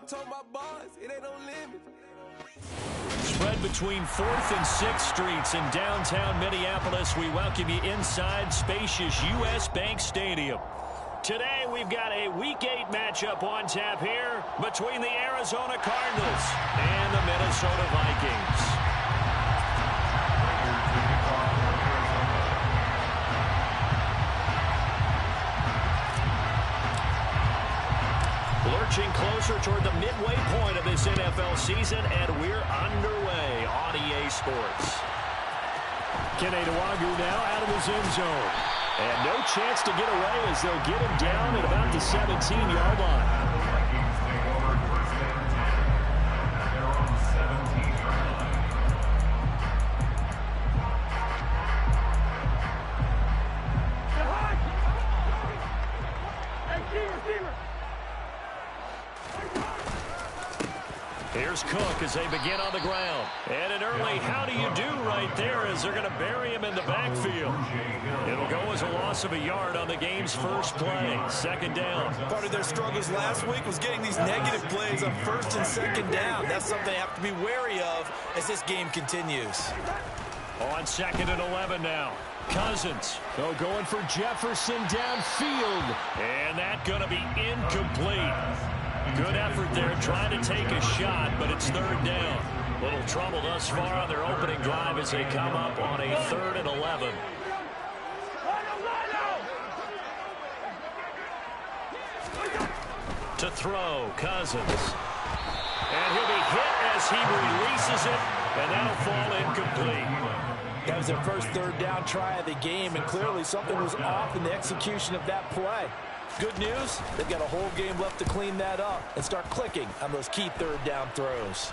Told my boss, it ain't no limit. Spread between 4th and 6th Streets in downtown Minneapolis. We welcome you inside spacious U.S. Bank Stadium. Today we've got a Week 8 matchup on tap here between the Arizona Cardinals and the Minnesota Vikings. Lurching closer toward the midway point of this NFL season, and we're underway on EA Sports. Kene Nwangwu now out of his end zone. And no chance to get away as they'll get him down at about the 17-yard line. Here's Cook as they begin on the ground. And an early how do you do right there as they're going to bury him in the backfield. It'll go as a loss of a yard on the game's first play. Second down. Part of their struggles last week was getting these negative plays on 1st and 2nd down. That's something they have to be wary of as this game continues. On 2nd and 11 now. Cousins, though, going for Jefferson downfield. And that's going to be incomplete. Good effort there trying to take a shot, but it's 3rd down. Little trouble thus far on their opening drive as they come up on a 3rd and 11. To throw, Cousins. And he'll be hit as he releases it, and that'll fall incomplete. That was their first 3rd down try of the game, and clearly something was off in the execution of that play. Good news, they've got a whole game left to clean that up and start clicking on those key 3rd down throws.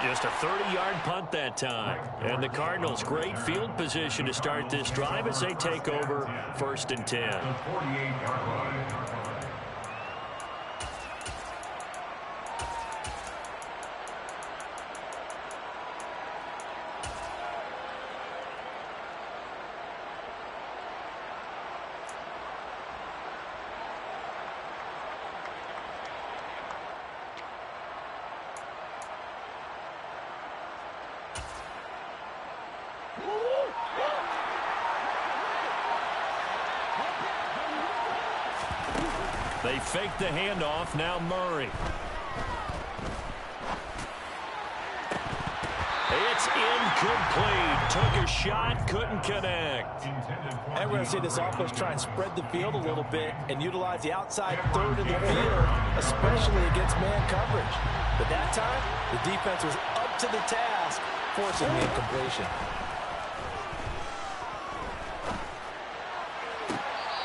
Just a 30-yard punt that time. And the Cardinals, great field position to start this drive as they take over 1st and 10. They fake the handoff. Now Murray. It's incomplete. Took a shot, couldn't connect. And we're going to see this offense try and spread the field a little bit and utilize the outside 3rd of the field, especially against man coverage. But that time, the defense was up to the task, forcing the incompletion.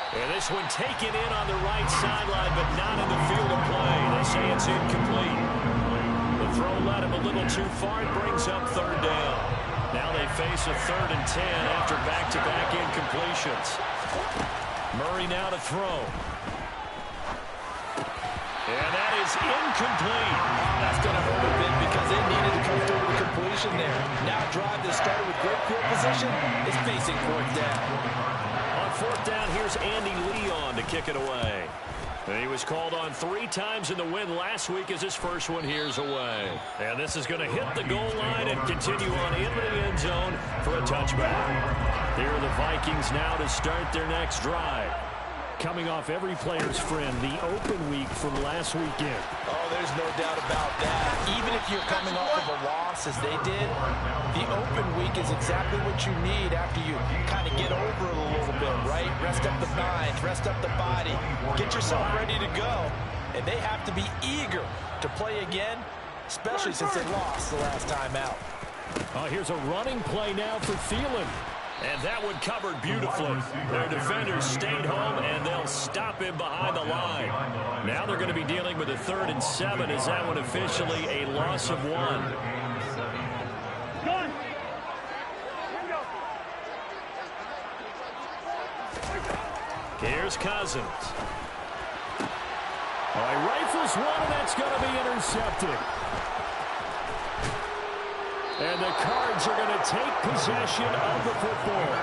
And this one taken in on the right sideline, but not in the field of play. They say it's incomplete. The throw led him a little too far. It brings up 3rd down. Now they face a 3rd and 10 after back-to-back incompletions. Murray now to throw. And that is incomplete. That's going to hurt a bit because they needed to come through with a completion there. Now drive that started with great field position is facing 4th down. 4th down, here's Andy Leon to kick it away. And he was called on 3 times in the win last week as his first one here's away. And this is going to hit the goal line and continue on into the end zone for a touchback. Here are the Vikings now to start their next drive. Coming off every player's friend, the open week from last weekend. Oh, there's no doubt about that. Even if you're coming off of a loss as they did, the open week is exactly what you need after you kind of get over it a little bit, right? Rest up the mind, rest up the body, get yourself ready to go. And they have to be eager to play again, especially since they lost the last time out. Here's a running play now for Thielen. And that one covered beautifully. Their defenders stayed home, and they'll stop him behind the line. Now they're going to be dealing with a 3rd and 7 as that one officially a loss of 1. Here's Cousins. He rifles one, and that's going to be intercepted. And the Cards are going to take possession of the football.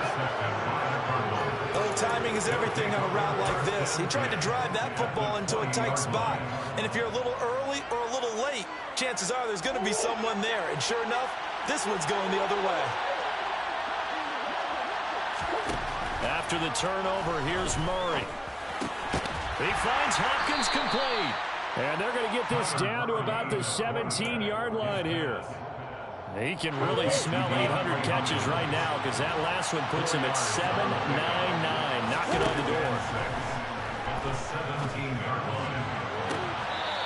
A little timing is everything on a route like this. He tried to drive that football into a tight spot. And if you're a little early or a little late, chances are there's going to be someone there. And sure enough, this one's going the other way. After the turnover, here's Murray. He finds Hopkins complete. And they're going to get this down to about the 17-yard line here. He can really smell 800 catches right now because that last one puts him at 799. Knocking on the door. At the 17-yard line.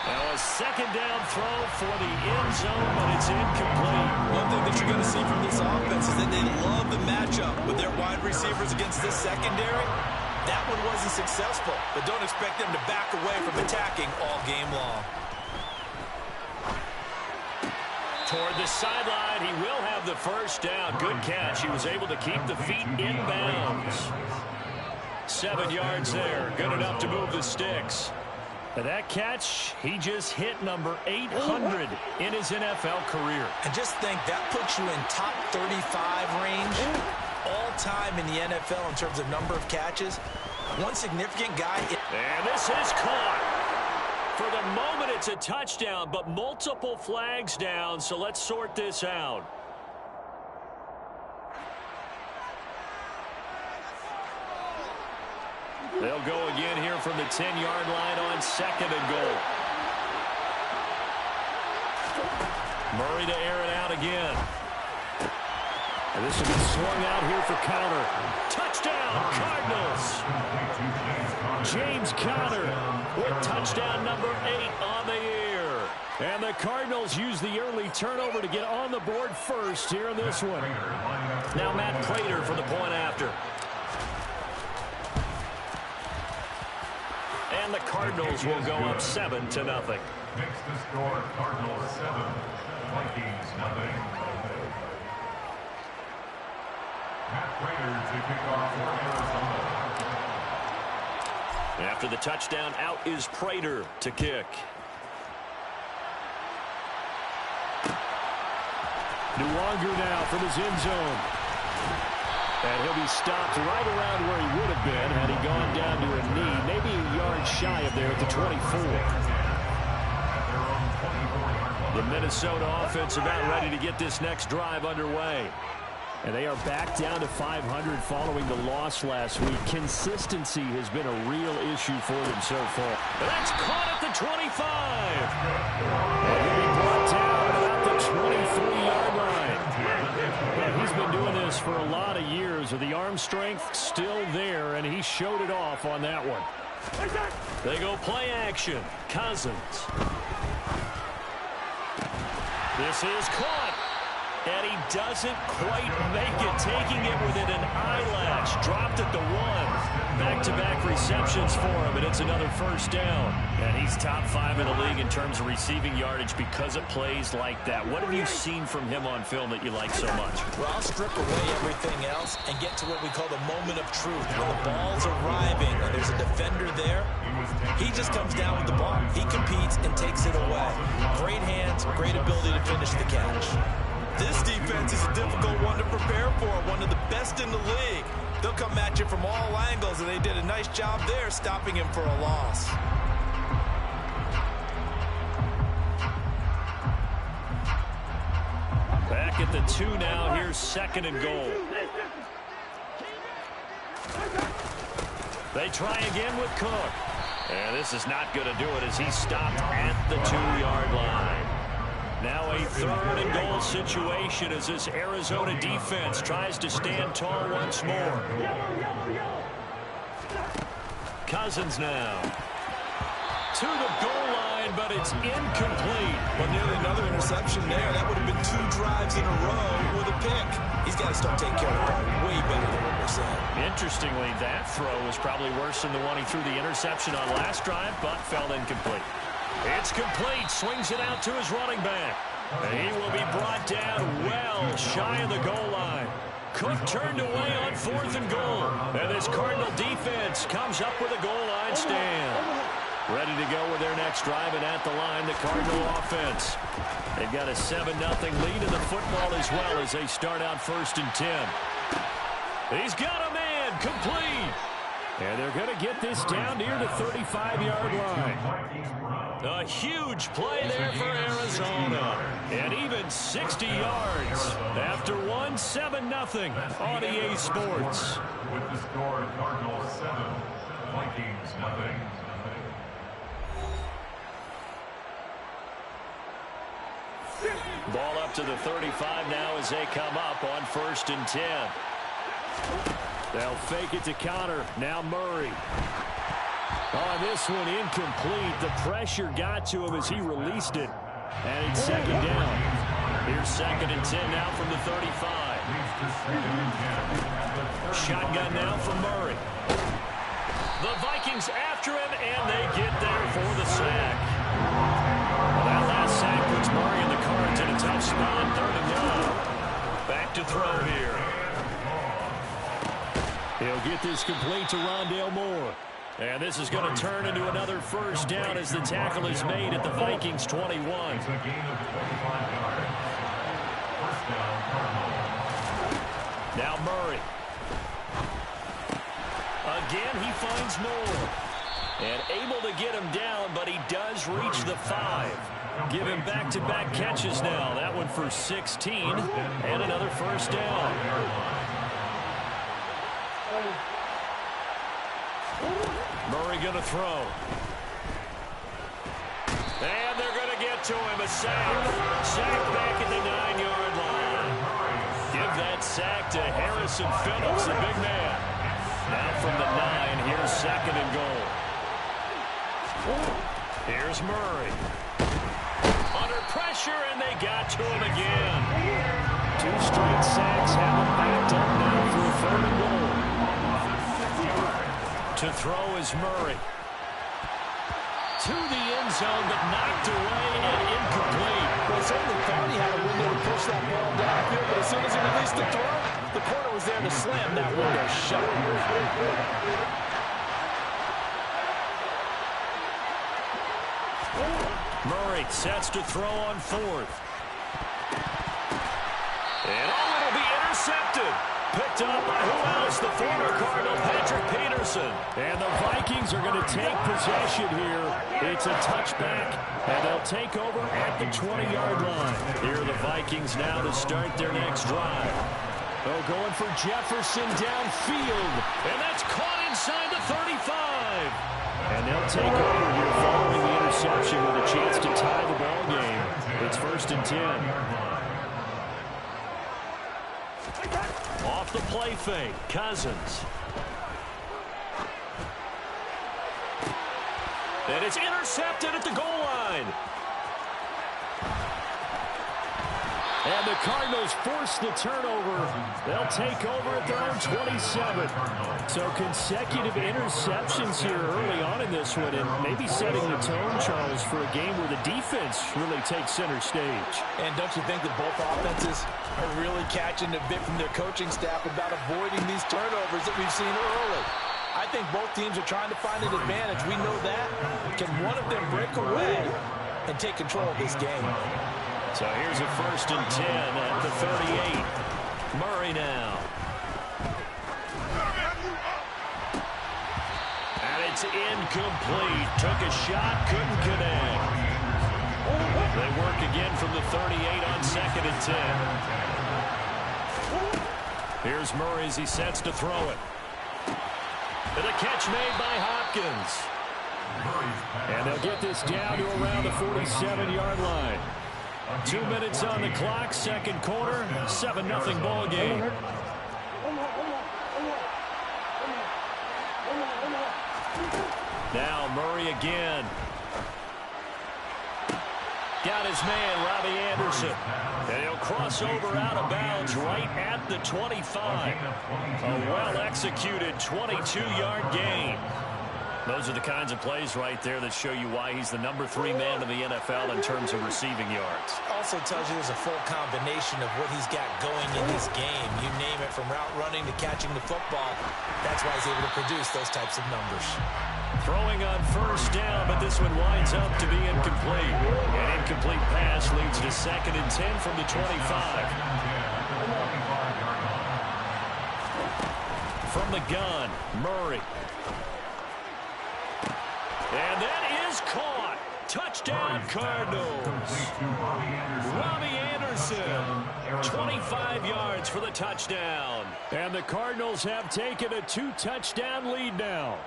Now a second down throw for the end zone, but it's incomplete. One thing that you're going to see from this offense is that they love the matchup with their wide receivers against this secondary. That one wasn't successful, but don't expect them to back away from attacking all game long. Toward the sideline, he will have the first down. Good catch. He was able to keep the feet in bounds. 7 yards there. Good enough to move the sticks. And that catch, he just hit number 800 in his NFL career. And just think, that puts you in top 35 range all-time in the NFL in terms of number of catches. One significant guy. And this is caught. For the moment, it's a touchdown, but multiple flags down, so let's sort this out. They'll go again here from the 10-yard line on second and goal. Murray to air it out again. And this will be swung out here for Conner. Touchdown, Cardinals. James Conner with touchdown number 8 on the year. And the Cardinals use the early turnover to get on the board first here in this one. Now Matt Prater for the point after. And the Cardinals will go up 7-0. Makes the score Cardinals 7, Vikings nothing. Matt Prater to kick off for Arizona. After the touchdown, out is Prater to kick. Nwangu now from his end zone. And he'll be stopped right around where he would have been had he gone down to a knee, maybe a yard shy of there at the 24. The Minnesota offense about ready to get this next drive underway. And they are back down to 500 following the loss last week. Consistency has been a real issue for them so far. And that's caught at the 25. And he'll be brought down about the 23-yard line. And he's been doing this for a lot of years with the arm strength still there, and he showed it off on that one. They go play action. Cousins. This is caught. And he doesn't quite make it, taking it within an eyelash. Dropped at the 1. Back-to-back receptions for him, and it's another first down. And he's top 5 in the league in terms of receiving yardage because of plays like that. What have you seen from him on film that you like so much? Well, I'll strip away everything else and get to what we call the moment of truth. When the ball's arriving and there's a defender there, he just comes down with the ball. He competes and takes it away. Great hands, great ability to finish the catch. This defense is a difficult one to prepare for, one of the best in the league. They'll come at you from all angles, and they did a nice job there stopping him for a loss. Back at the 2 now. Here's second and goal. They try again with Cook. And this is not going to do it as he's stopped at the 2-yard line. Now a third and goal situation as this Arizona defense tries to stand tall once more. Cousins now to the goal line, but it's incomplete. Well, nearly another interception there. That would have been 2 drives in a row with a pick. He's got to start taking care of the ball way better than what we're saying. Interestingly, that throw was probably worse than the one he threw the interception on last drive, but fell incomplete. It's complete. Swings it out to his running back. And he will be brought down well shy of the goal line. Cook turned away on 4th and goal. And this Cardinal defense comes up with a goal line stand. Ready to go with their next drive, and at the line, the Cardinal offense. They've got a 7-0 lead in the football as well as they start out 1st and 10. He's got a man complete. And they're going to get this down near the 35-yard line. A huge play there for Arizona. And even 60 yards after one, 7-0 on EA Sports. With the score, Cardinals 7, Vikings nothing. Ball up to the 35 now as they come up on 1st and 10. They'll fake it to counter. Now Murray. Oh, this one incomplete. The pressure got to him as he released it. And it's 2nd down. Here's 2nd and 10 now from the 35. Shotgun now for Murray. The Vikings after him, and they get there for the sack. Well, that last sack puts Murray in the cards in a tough spot. 3rd and 1. Back to throw here. He'll get this complete to Rondale Moore. And this is going to turn into another 1st down as the tackle is made at the Vikings 21. Now Murray. Again, he finds Moore. And able to get him down, but he does reach the 5. Give him back-to-back catches now. That one for 16 and another 1st down. Murray going to throw. And they're going to get to him. A sack. Sack back at the 9-yard line. Give that sack to Harrison Phillips, the big man. Now from the 9, here's 2nd and goal. Here's Murray. Under pressure, and they got to him again. 2 straight sacks have him backed up now for a 3rd and goal. To throw is Murray. To the end zone, but knocked away and incomplete. Well, certainly thought he had a window to push that ball downfield, but as soon as he released the throw, the corner was there to slam that window shut. Murray sets to throw on 4th. And it'll be intercepted. Picked up by who else? The former Cardinal, Patrick Peterson. And the Vikings are going to take possession here. It's a touchback, and they'll take over at the 20-yard line. Here are the Vikings now to start their next drive. Oh, going for Jefferson downfield. And that's caught inside the 35. And they'll take over here following the interception with a chance to tie the ball game. It's 1st and 10. Off the play fake, Cousins. And it's intercepted at the goal line. And the Cardinals force the turnover. They'll take over at their own 27. So consecutive interceptions here early on in this one, and maybe setting the tone, Charles, for a game where the defense really takes center stage. And don't you think that both offenses are really catching a bit from their coaching staff about avoiding these turnovers that we've seen early? I think both teams are trying to find an advantage. We know that. Can one of them break away and take control of this game? So here's a 1st and 10 at the 38. Murray now. And it's incomplete. Took a shot, couldn't connect. They work again from the 38 on 2nd and 10. Here's Murray as he sets to throw it. And a catch made by Hopkins. And they'll get this down to around the 47-yard line. 2 minutes on the clock, 2nd quarter, 7-0 ball game. Now Murray again. Got his man, Robbie Anderson. And he'll cross over out of bounds right at the 25. A well-executed 22-yard gain. Those are the kinds of plays right there that show you why he's the #3 man in the NFL in terms of receiving yards. Also tells you there's a full combination of what he's got going in his game. You name it, from route running to catching the football. That's why he's able to produce those types of numbers. Throwing on 1st down, but this one winds up to be incomplete. An incomplete pass leads to 2nd and 10 from the 25. From the gun, Murray. And that is caught. Touchdown, Cardinals. Robbie Anderson, 25 yards for the touchdown. And the Cardinals have taken a 2-touchdown lead now.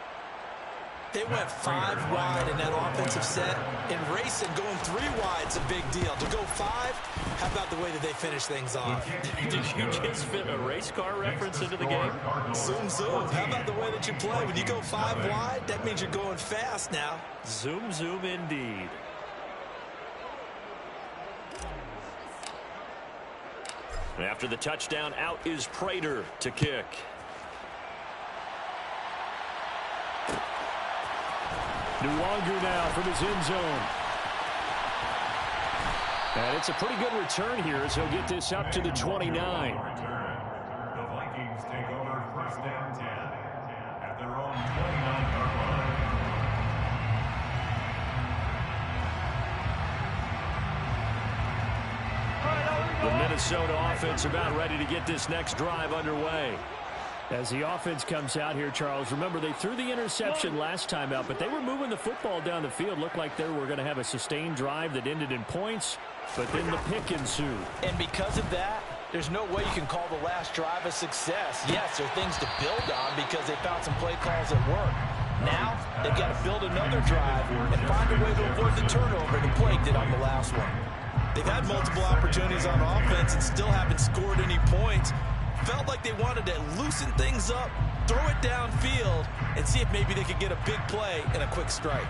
They went 5 wide in that offensive set. In racing, going 3 wide is a big deal. To go 5, how about the way that they finish things off? Did you just fit a race car reference into the game? Zoom, zoom. How about the way that you play? When you go 5 wide, that means you're going fast now. Zoom, zoom indeed. After the touchdown, out is Prater to kick. Nwonger now from his end zone. And it's a pretty good return here as he'll get this up to the 29. The Vikings take over 1st and 10 at their own 29-yard line. The Minnesota offense about ready to get this next drive underway. As the offense comes out here, Charles, remember they threw the interception last time out, but they were moving the football down the field. Looked like they were going to have a sustained drive that ended in points, but then the pick ensued. And because of that, there's no way you can call the last drive a success. Yes, there are things to build on because they found some play calls that work. Now, they've got to build another drive and find a way to avoid the turnover the plague did on the last one. They've had multiple opportunities on offense and still haven't scored any points. Felt like they wanted to loosen things up, throw it downfield, and see if maybe they could get a big play and a quick strike.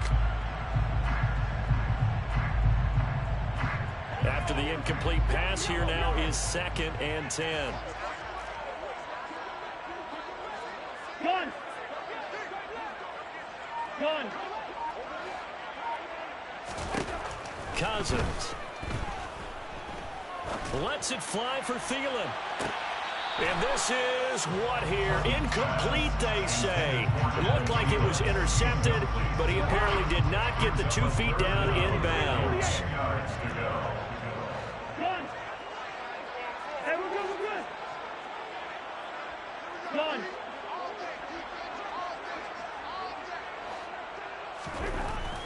After the incomplete pass, here now is 2nd and 10. Gun! Gun! Cousins lets it fly for Thielen. And this is what here? Incomplete, they say. It looked like it was intercepted, but he apparently did not get the 2 feet down inbounds. Gun! Hey, we're good, we're good! Gun!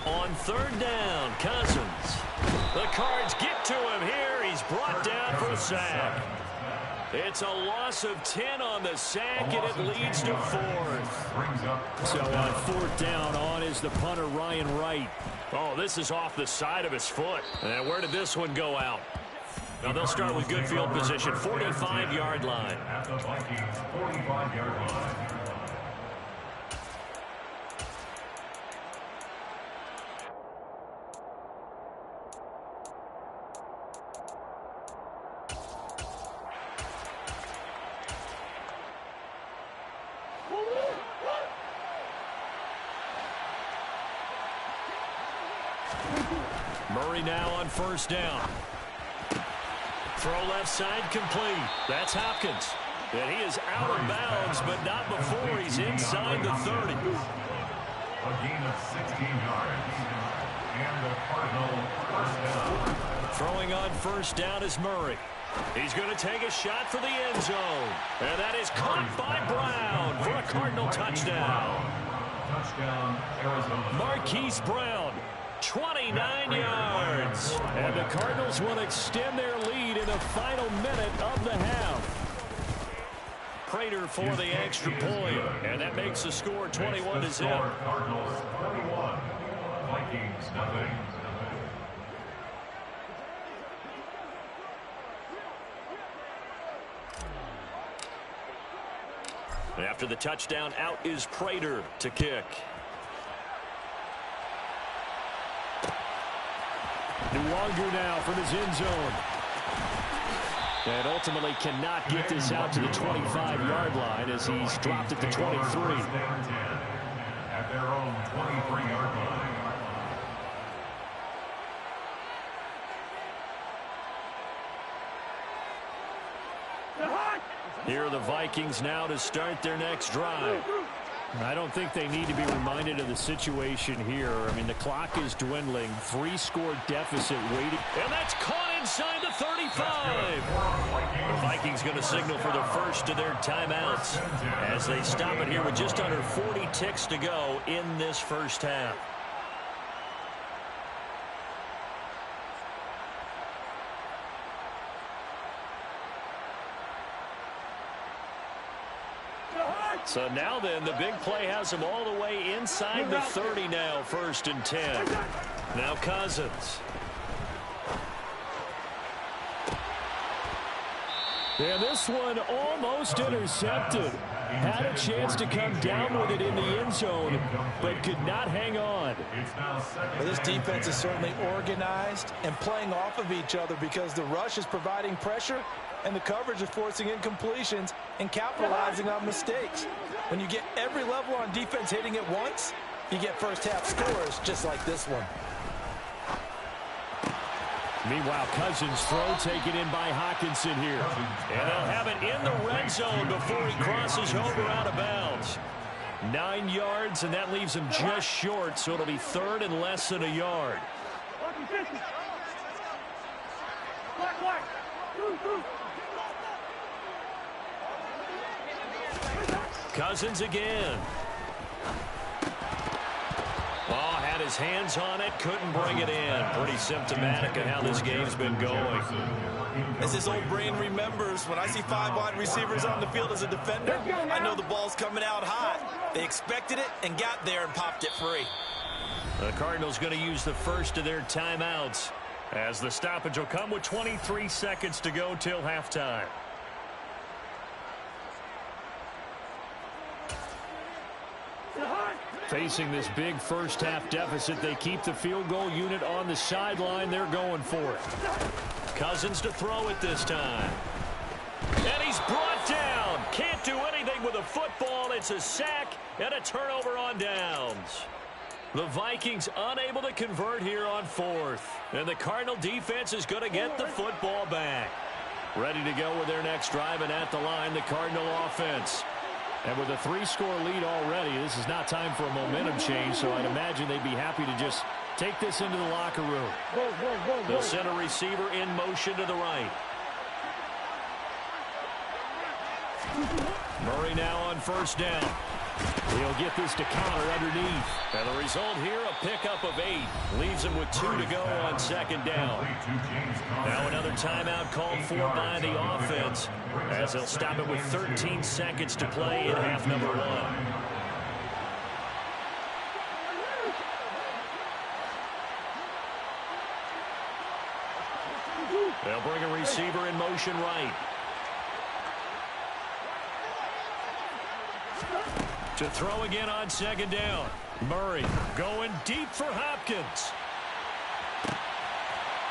On 3rd down, Cousins. The Cards get to him here. He's brought down for a sack. It's a loss of 10 on the sack, and it leads to 4th. So on 4th down, on is the punter, Ryan Wright. Oh, this is off the side of his foot. And where did this one go out? Now they'll start with good field position, 45-yard line. At the Vikings 45-yard line. Murray now on 1st down. Throw left side complete. That's Hopkins. And he is out of bounds, but not before he's inside the 30. A gain of 16 yards. And the Cardinal 1st down. Throwing on 1st down is Murray. He's going to take a shot for the end zone. And that is caught by Brown for a Cardinal touchdown. Touchdown, Arizona. Marquise Brown, 29 yards. And the Cardinals will extend their lead in the final minute of the half. Prater for the extra point. And that makes the score 21-0. Cardinals 41, Vikings nothing. After the touchdown, out is Prater to kick. Nwonger now from his end zone. And ultimately cannot get this out to the 25-yard line as he's dropped at the 23. At their own 23-yard line. Here are the Vikings now to start their next drive. I don't think they need to be reminded of the situation here. I mean, the clock is dwindling. 3-score deficit waiting. And that's caught inside the 35. The Vikings going to signal for the first of their timeouts as they stop it here with just under 40 ticks to go in this first half. So now then, the big play has him all the way inside the 30 now, 1st and 10. Now Cousins. And this one almost intercepted. Had a chance to come down with it in the end zone, but could not hang on. Well, this defense is certainly organized and playing off of each other because the rush is providing pressure and the coverage is forcing incompletions and capitalizing on mistakes. When you get every level on defense hitting at once, you get first half scores just like this one. Meanwhile, Cousins' throw taken in by Hockenson here. And they'll have it in the red zone before he crosses over out of bounds. 9 yards, and that leaves him just short, so it'll be 3rd and less than a yard. Cousins again. Oh, had his hands on it, couldn't bring it in. Pretty symptomatic of how this game's been going. As his old brain remembers, when I see 5 wide receivers on the field as a defender, I know the ball's coming out hot. They expected it and got there and popped it free. The Cardinals going to use the first of their timeouts as the stoppage will come with 23 seconds to go till halftime. Facing this big first half deficit, they keep the field goal unit on the sideline. They're going for it. Cousins to throw it this time. And he's brought down. Can't do anything with a football. It's a sack and a turnover on downs. The Vikings unable to convert here on 4th. And the Cardinal defense is going to get the football back. Ready to go with their next drive, and at the line, the Cardinal offense. And with a 3-score lead already, this is not time for a momentum change, so I'd imagine they'd be happy to just take this into the locker room. They'll send a receiver in motion to the right. Murray now on 1st down. He'll get this to counter underneath. And the result here, a pickup of 8. Leaves him with 2 to go on 2nd down. Now another timeout called for by the offense, as they'll stop it with 13 seconds to play in half number 1. They'll bring a receiver in motion right. To throw again on 2nd down. Murray going deep for Hopkins.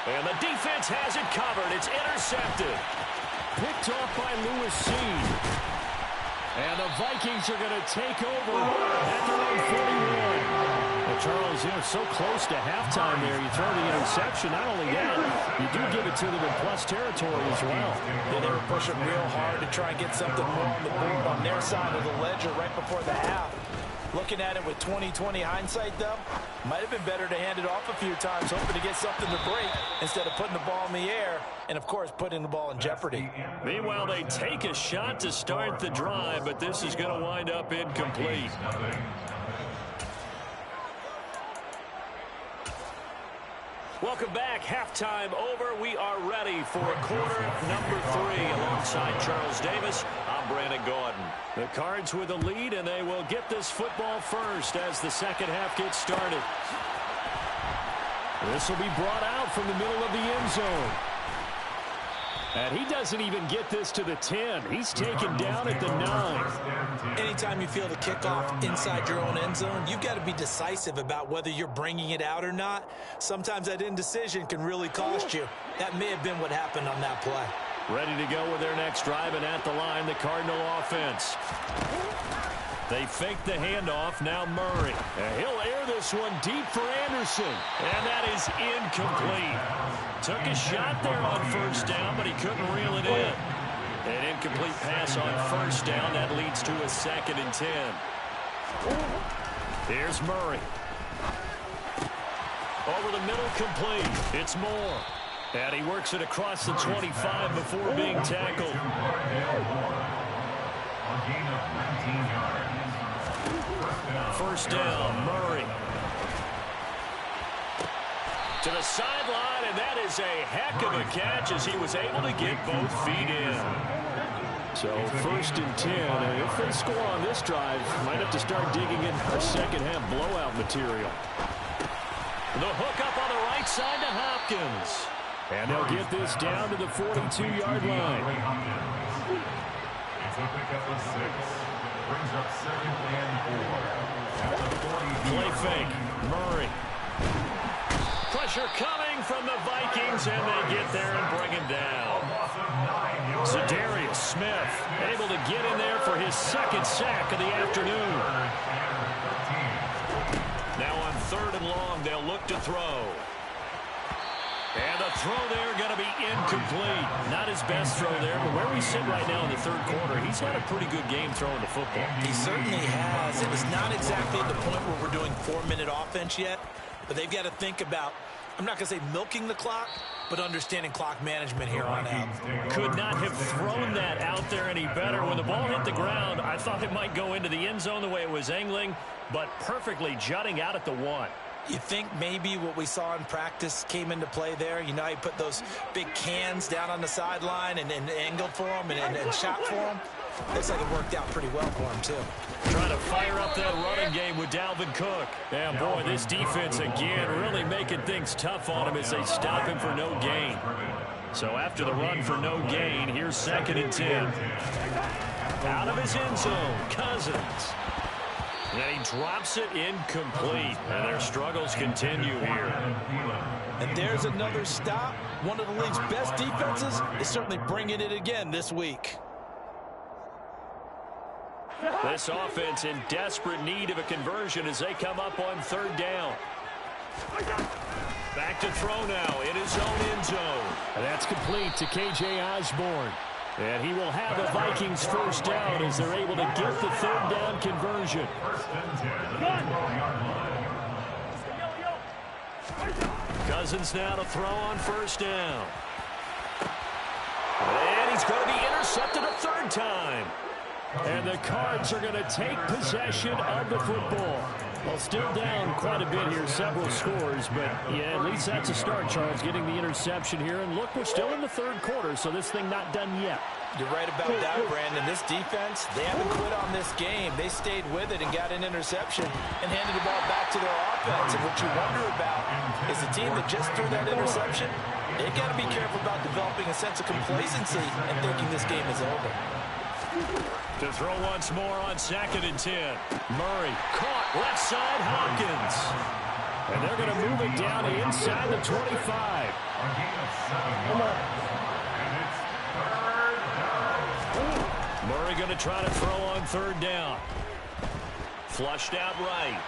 And the defense has it covered. It's intercepted. Picked off by Lewis Seed. And the Vikings are going to take over at their own 41. Well, Charles, so close to halftime there. You throw the interception. Not only that, you do give it to them in plus territory as well. Yeah, they were pushing real hard to try and get something more on the board on their side of the ledger right before the half. Looking at it with 20/20 hindsight, though, might have been better to hand it off a few times, hoping to get something to break instead of putting the ball in the air and, of course, putting the ball in jeopardy. Meanwhile, they take a shot to start the drive, but this is going to wind up incomplete. Welcome back. Halftime over. We are ready for quarter number 3. Alongside Charles Davis, I'm Brandon Gordon. The Cards with the lead, and they will get this football first as the second half gets started. This will be brought out from the middle of the end zone. And he doesn't even get this to the 10. He's taken down at the 9. Anytime you feel the kickoff inside your own end zone, you've got to be decisive about whether you're bringing it out or not. Sometimes that indecision can really cost you. That may have been what happened on that play. Ready to go with their next drive, and at the line, the Cardinal offense. They fake the handoff. Now Murray. And he'll air this one deep for Anderson. And that is incomplete. Took a shot there on 1st down, but he couldn't reel it in. An incomplete pass on 1st down. That leads to a 2nd and 10. Here's Murray. Over the middle, complete. It's Moore. And he works it across the 25 before being tackled. First down, Murray. To the sideline, and that is a heck of a catch as he was able to get both feet in. So 1st and 10, and if they score on this drive, might have to start digging in for second half blowout material. The hook up on the right side to Hopkins. And they'll get this down to the 42-yard line. It's a pickup of 6. Brings up 2nd and 4. Play fake. Murray. Pressure coming from the Vikings, and they get there and bring him down. Zadarius Smith able to get in there for his 2nd sack of the afternoon. Now on 3rd and long, they'll look to throw. And the throw there going to be incomplete. Not his best throw there, but where we sit right now in the 3rd quarter, he's had a pretty good game throwing the football. He certainly has. It was not exactly at the point where we're doing 4-minute offense yet, but they've got to think about, I'm not going to say milking the clock, but understanding clock management here on out. Could not have thrown that out there any better. When the ball hit the ground, I thought it might go into the end zone the way it was angling, but perfectly jutting out at the 1. You think maybe what we saw in practice came into play there? You know, he put those big cans down on the sideline and angled for him and shot for him. Looks like it worked out pretty well for him, too. Trying to fire up that running game with Dalvin Cook. And, boy, this defense, again, really making things tough on him as they stop him for no gain. So after the run for no gain, here's 2nd and 10. Out of his end zone, Cousins. And he drops it incomplete. And their struggles continue here. And there's another stop. One of the league's best defenses is certainly bringing it again this week. This offense in desperate need of a conversion as they come up on 3rd down. Back to throw now in his own end zone. And that's complete to K.J. Osborne. And he will have the Vikings 1st down as they're able to get the 3rd down conversion. Cousins now to throw on 1st down. And he's going to be intercepted a 3rd time. And the Cards are going to take possession of the football. Well, still down quite a bit here, several scores, but yeah, at least that's a start, Charles, getting the interception here. And look, we're still in the 3rd quarter, so this thing not done yet. You're right about that, Brandon. This defense, they haven't quit on this game. They stayed with it and got an interception and handed the ball back to their offense. And what you wonder about is the team that just threw that interception, they've got to be careful about developing a sense of complacency and thinking this game is over. To throw once more on 2nd and 10. Murray caught left side Hopkins. And they're going to move it down inside the 25. Murray going to try to throw on 3rd down. Flushed out right.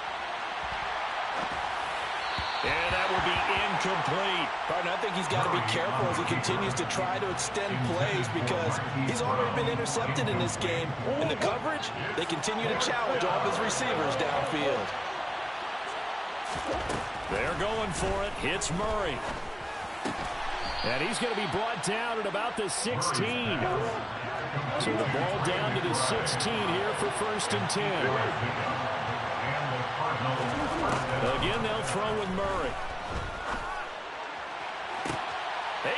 And that will be incomplete. Partner, I think he's got to be careful as he continues to try to extend plays because he's already been intercepted in this game. In the coverage, they continue to challenge all of his receivers downfield. They're going for it. Hits Murray. And he's going to be brought down at about the 16. So the ball down to the 16 here for 1st and 10. Again, they'll throw with Murray.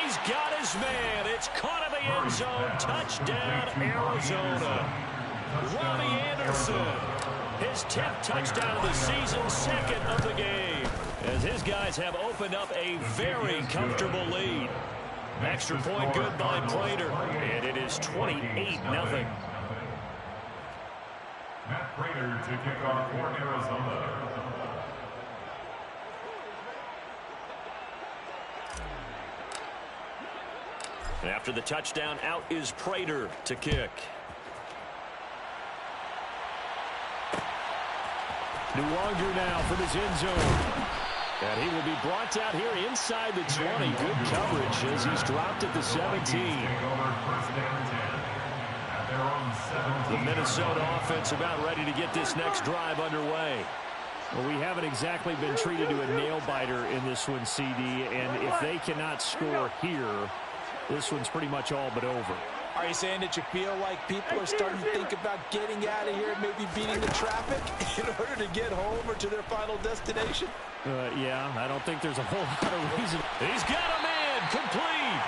He's got his man. It's caught in the end zone. Touchdown, Arizona. Robbie Anderson. His 10th touchdown of the season, 2nd of the game. As his guys have opened up a very comfortable lead. Extra point good by Prater. And it is 28-0. Matt Prater to kick off for Arizona. After the touchdown, out is Prater to kick. Nuwanger now from his end zone. And he will be brought out here inside the 20. Good coverage as he's dropped at the 17. The Minnesota offense about ready to get this next drive underway. Well, we haven't exactly been treated to a nail-biter in this one, CD. And if they cannot score here, this one's pretty much all but over. Are you saying that you feel like people are starting to think about getting out of here and maybe beating the traffic in order to get home or to their final destination? Yeah, I don't think there's a whole lot of reason. He's got a man complete.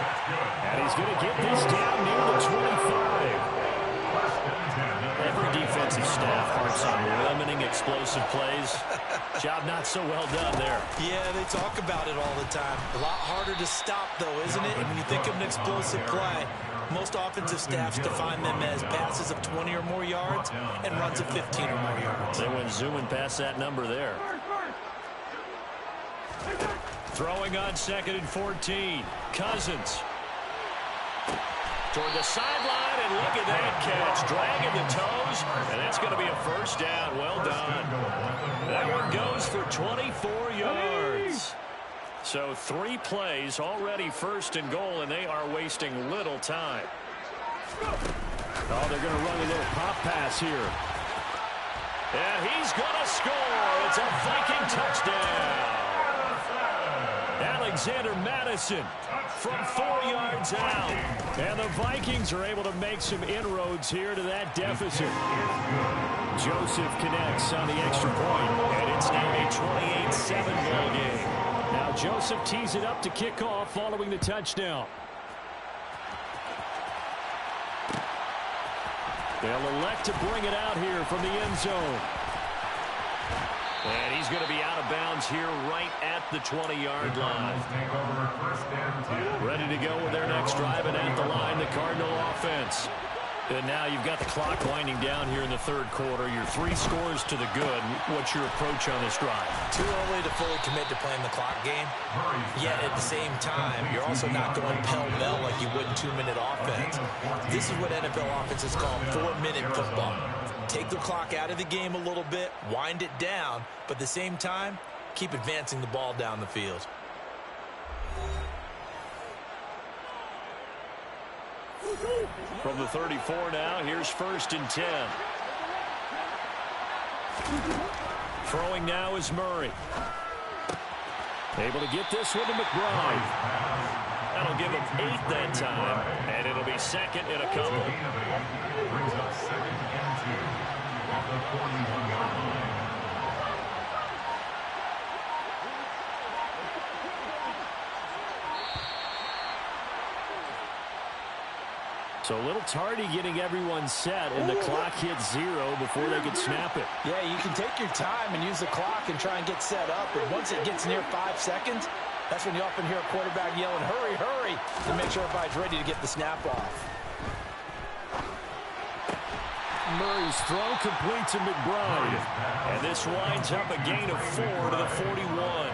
And he's going to get this down near the 25. Every defensive staff harps on limiting explosive plays. Job not so well done there. Yeah, they talk about it all the time. A lot harder to stop, though, isn't it? And when you think of an explosive play, most offensive staffs define them as passes of 20 or more yards and runs of 15 or more yards. They went zooming past that number there. Throwing on 2nd and 14. Cousins. Toward the sideline, and look at that catch. Dragging the toes, and that's going to be a first down. Well done. That one goes for 24 yards. So 3 plays, already 1st and goal, and they are wasting little time. Oh, they're going to run a little pop pass here. And he's going to score. It's a Viking touchdown. Alexander Madison from 4 yards out. And the Vikings are able to make some inroads here to that deficit. Joseph connects on the extra point, and it's now a 28-7 ball game. Now Joseph tees it up to kick off following the touchdown. They'll elect to bring it out here from the end zone. And he's going to be out of bounds here right at the 20-yard line. Ready to go with their next drive, and at the line, the Cardinal offense. And now you've got the clock winding down here in the 3rd quarter. Your 3 scores to the good. What's your approach on this drive? Too early to fully commit to playing the clock game. Yet at the same time, you're also not going pell-mell like you would in 2-minute offense. This is what NFL offenses call 4-minute football. Take the clock out of the game a little bit, wind it down, but at the same time, keep advancing the ball down the field. From the 34 now, here's 1st and 10. Throwing now is Murray. Able to get this one to McBride. That'll give him 8 that time, and it'll be 2nd and a couple. Brings up 2nd and 2 at the 41-yard line. So a little tardy getting everyone set, and the clock hits 0 before they could snap it. Yeah, you can take your time and use the clock and try and get set up, but once it gets near 5 seconds, that's when you often hear a quarterback yelling, hurry, hurry, to make sure everybody's ready to get the snap off. Murray's throw complete to McBride. And this winds up a gain of 4 to the 41.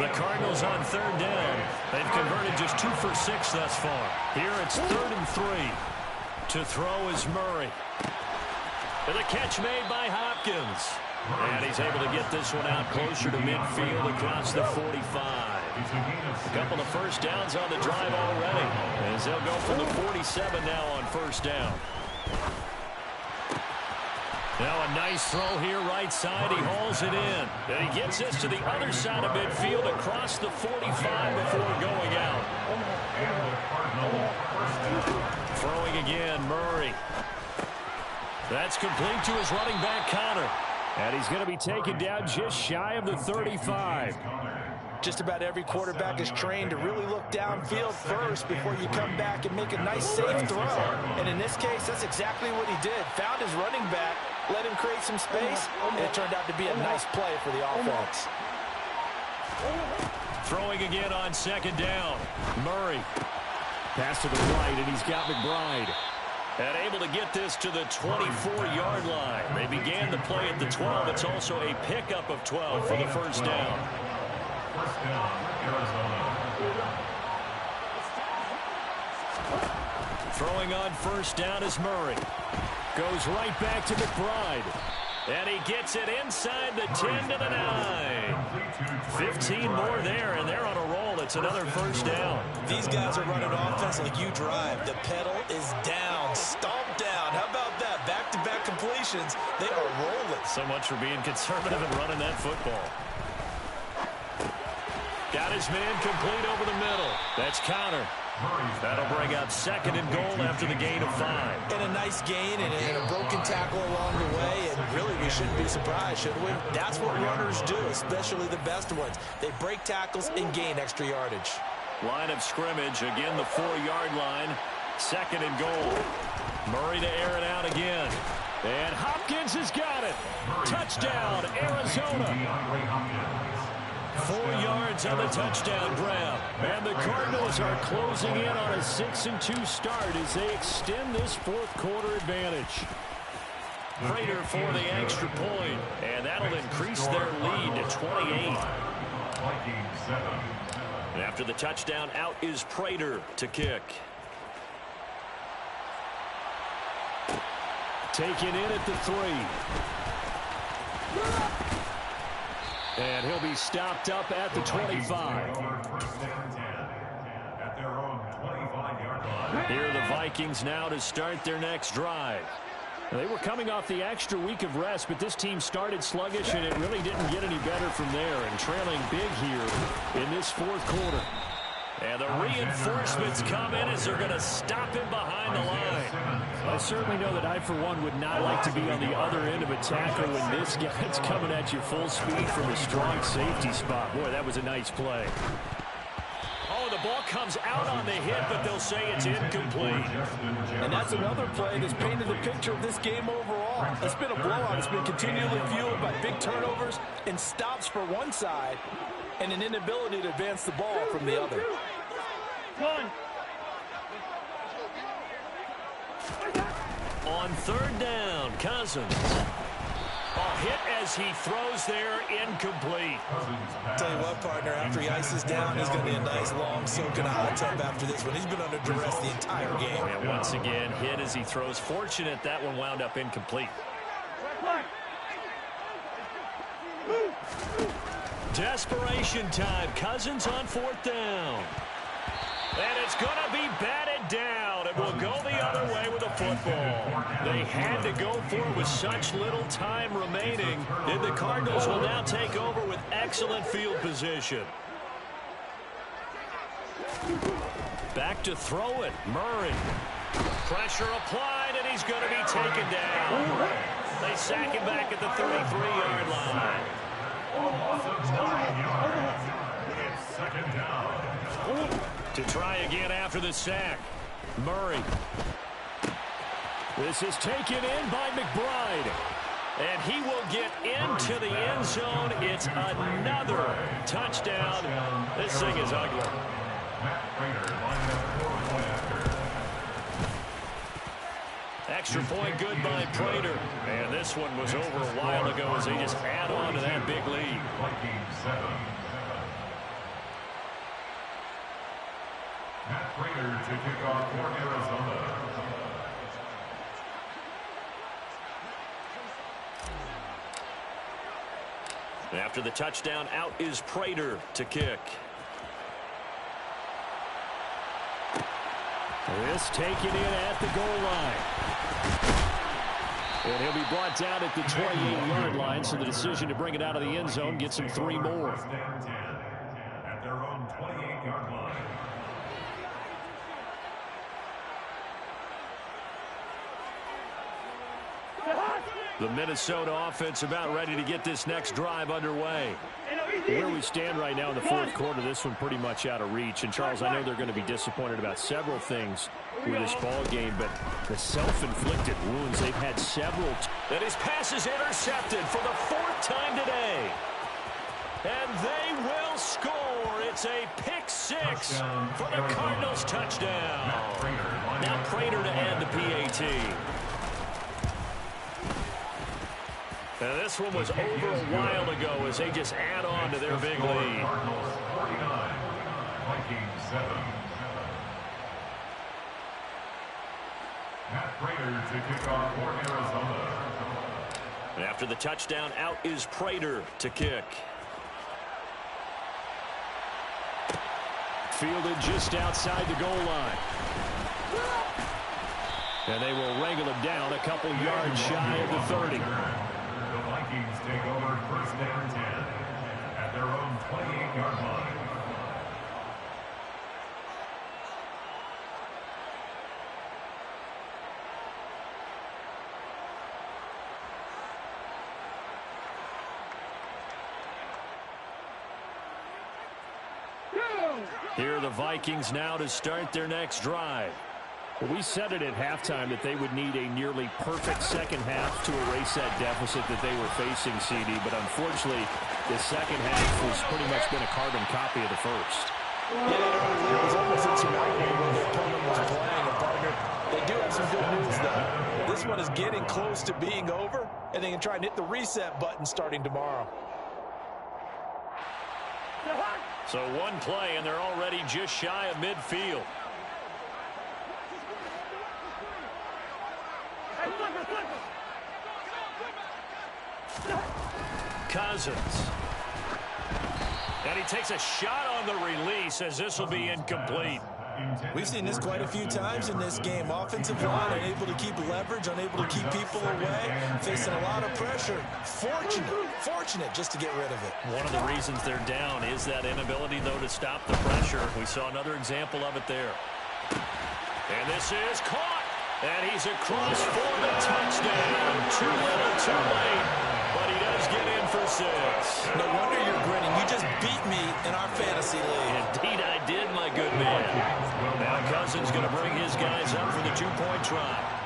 The Cardinals on 3rd down. They've converted just 2 for 6 thus far. Here it's 3rd and 3. To throw is Murray. And the catch made by Hopkins. And he's able to get this one out closer to midfield across the 45. A couple of first downs on the drive already, as they'll go from the 47 now on 1st down. Now a nice throw here right side. He hauls it in. And he gets this to the other side of midfield across the 45 before going out. Throwing again, Murray. That's complete to his running back, Connor. And he's going to be taken down just shy of the 35. Just about every quarterback is trained to really look downfield first before you come back and make a nice, safe throw. And in this case, that's exactly what he did. Found his running back, let him create some space, and it turned out to be a nice play for the offense. Throwing again on 2nd down. Murray. Pass to the right, and he's got McBride. And able to get this to the 24-yard line. They began the play at the 12. It's also a pickup of 12 for the 1st down. 1st down, Arizona. Throwing on 1st down is Murray. Goes right back to McBride. And he gets it inside the 10 to the 9. 15 more there, and they're on a roll. It's another 1st down. These guys are running offense like you drive. The pedal is down, stomped down. How about that? Back-to-back completions. They are rolling. So much for being conservative and running that football. Got his man complete over the middle. That's Connor. That'll bring up 2nd and goal after the gain of 5. And a nice gain and a broken tackle along the way. And really, we shouldn't be surprised, should we? That's what runners do, especially the best ones. They break tackles and gain extra yardage. Line of scrimmage, again the 4-yard line. 2nd and goal. Murray to air it out again. And Hopkins has got it. Touchdown, Arizona. 4 yards on the touchdown grab. And the Cardinals are closing in on a 6-2 start as they extend this fourth quarter advantage. Prater for the extra point, and that'll increase their lead to 28. And after the touchdown, out is Prater to kick. Taken in at the 3. And he'll be stopped up at the 25. Here are the Vikings now to start their next drive. They were coming off the extra week of rest, but this team started sluggish, and it really didn't get any better from there, and trailing big here in this fourth quarter. And the reinforcements come in as they're going to stop him behind the line. I certainly know that I, for one, would not like to be on the other end of a tackle when this guy's coming at you full speed from a strong safety spot. Boy, that was a nice play. Oh, the ball comes out on the hit, but they'll say it's incomplete. And that's another play that's painted the picture of this game overall. It's been a blowout. It's been continually fueled by big turnovers and stops for one side and an inability to advance the ball from the other. On third down, Cousins. A hit as he throws there, incomplete. Tell you what, partner, after he ices down, he's going to be a nice long soak in a hot tub after this one. He's been under duress the entire game. And once again, hit as he throws. Fortunate that one wound up incomplete. Desperation time. Cousins on fourth down. And it's going to be batted down. It will go the other way with a football. They had to go for it with such little time remaining. And the Cardinals will now take over with excellent field position. Back to throw it. Murray. Pressure applied, and he's going to be taken down. They sack him back at the 33-yard line. It's second down. To try again after the sack. Murray. This is taken in by McBride. And he will get into the end zone. It's another touchdown. This thing is ugly. Extra point good by Prater. And this one was over a while ago as they just add on to that big lead. Matt Prater to kick off for Arizona. After the touchdown, out is Prater to kick. This taken in at the goal line. And he'll be brought down at the 28-yard line, so the decision to bring it out of the end zone gets him 3 more. At their own 28-yard line. The Minnesota offense about ready to get this next drive underway. Where we stand right now in the fourth quarter, this one pretty much out of reach. And, Charles, I know they're going to be disappointed about several things with this ball game, but the self-inflicted wounds, they've had several. And his pass is intercepted for the 4th time today. And they will score. It's a pick 6 for the Cardinals touchdown. Now Prater to add the PAT. Now this one was over a while ago as they just add on to their big lead. Matt Prater to kick off for Arizona. And after the touchdown, out is Prater to kick. Fielded just outside the goal line. And they will wrangle him down a couple yards shy of the 30. The Vikings take over first down 10 at their own 28-yard line. Here are the Vikings now to start their next drive. We said it at halftime that they would need a nearly perfect second half to erase that deficit that they were facing, CD. But unfortunately, the second half has pretty much been a carbon copy of the first. Yeah, it was almost insurmountable when their opponent was playing. And partner, they do have some good news, though. This one is getting close to being over, and they can try and hit the reset button starting tomorrow. So one play, and they're already just shy of midfield. Cousins. And he takes a shot on the release as this will be incomplete. We've seen this quite a few times in this game. Offensive line unable to keep leverage, unable to keep people away, facing a lot of pressure. Fortunate just to get rid of it. One of the reasons they're down is that inability, though, to stop the pressure. We saw another example of it there. And this is caught. And he's across for the touchdown. Too little, too late. But he does get in for 6. No wonder you're grinning. You just beat me in our fantasy league. Indeed I did, my good man. Now Cousins going to bring his guys up for the 2-point try.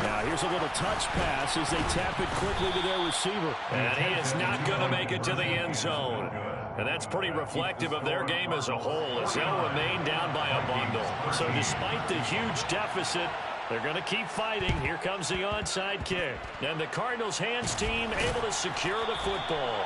Now here's a little touch pass as they tap it quickly to their receiver. And he is not going to make it to the end zone. And that's pretty reflective of their game as a whole, as they'll remain down by a bundle. So despite the huge deficit, they're going to keep fighting. Here comes the onside kick. And the Cardinals' hands team able to secure the football.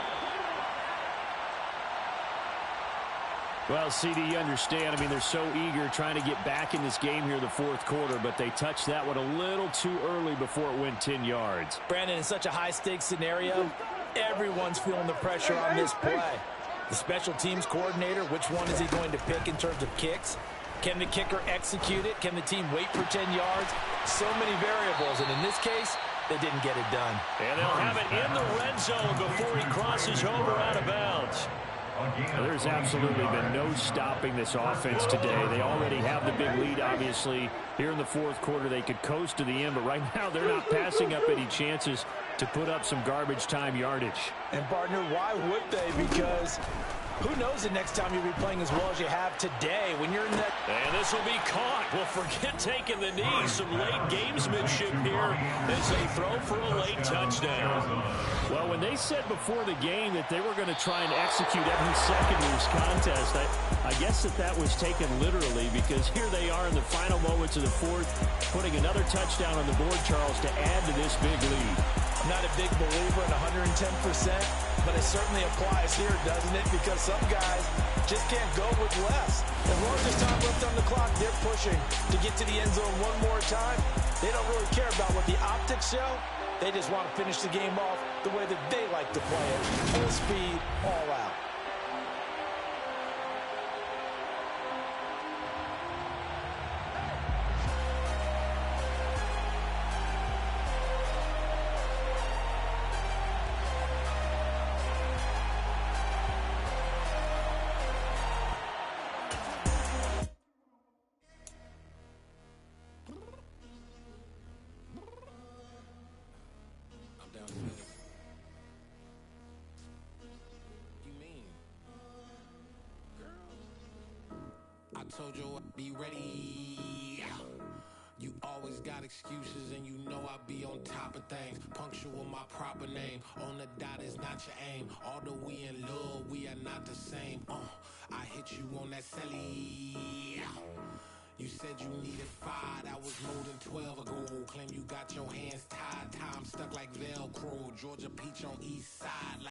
Well, CD, you understand. I mean, they're so eager trying to get back in this game here in the fourth quarter, but they touched that one a little too early before it went 10 yards. Brandon, in such a high-stakes scenario, everyone's feeling the pressure on this play. The special teams coordinator, which one is he going to pick in terms of kicks? Can the kicker execute it? Can the team wait for 10 yards? So many variables, and in this case, they didn't get it done. And they'll have it in the red zone before he crosses over out of bounds. There's absolutely been no stopping this offense today. They already have the big lead, obviously. Here in the fourth quarter, they could coast to the end, but right now they're not passing up any chances to put up some garbage time yardage. And, partner, why would they? Because who knows the next time you'll be playing as well as you have today when you're in that. And this will be caught. Well, forget taking the knee. Some late gamesmanship here as they throw for a late touchdown. Well, when they said before the game that they were going to try and execute every second of this contest, I guess that was taken literally, because here they are in the final moments of the fourth, putting another touchdown on the board, Charles, to add to this big lead. I'm not a big believer in 110%, but it certainly applies here, doesn't it? Because some guys just can't go with less. As long as there's time left on the clock, they're pushing to get to the end zone one more time. They don't really care about what the optics show. They just want to finish the game off the way that they like to play it. Full speed, all out. Told you I'd be ready. You always got excuses and you know I be on top of things. Punctual my proper name. On the dot is not your aim. Although we in love, we are not the same. I hit you on that celly. You said you needed 5, that was more than 12 ago. Claim you got your hands tied, time stuck like Velcro. Georgia Peach on east side.